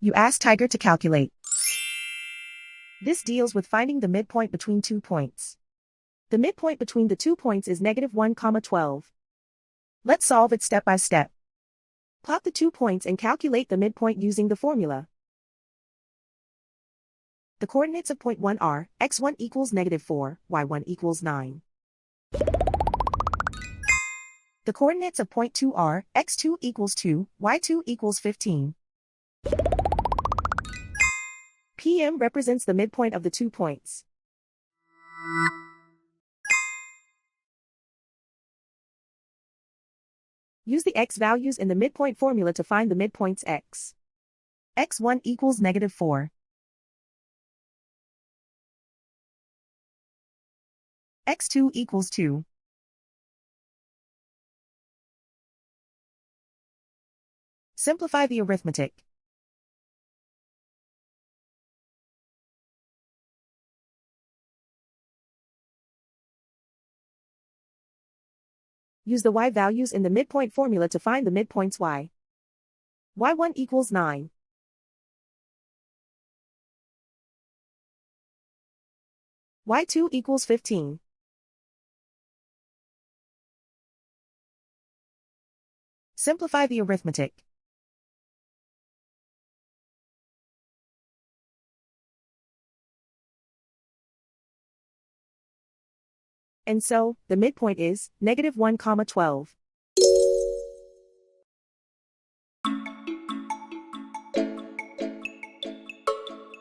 You ask Tiger to calculate. This deals with finding the midpoint between 2 points. The midpoint between the 2 points is -1, 12. Let's solve it step by step. Plot the 2 points and calculate the midpoint using the formula. The coordinates of point 1 are x1 equals -4, y1 equals 9. The coordinates of point 2 are x2 equals 2, y2 equals 15. PM represents the midpoint of the 2 points. Use the x values in the midpoint formula to find the midpoints x. x1 equals -4. x2 equals 2. Simplify the arithmetic. Use the y values in the midpoint formula to find the midpoints y. y1 equals 9. y2 equals 15. Simplify the arithmetic. And so, the midpoint is -1, 12.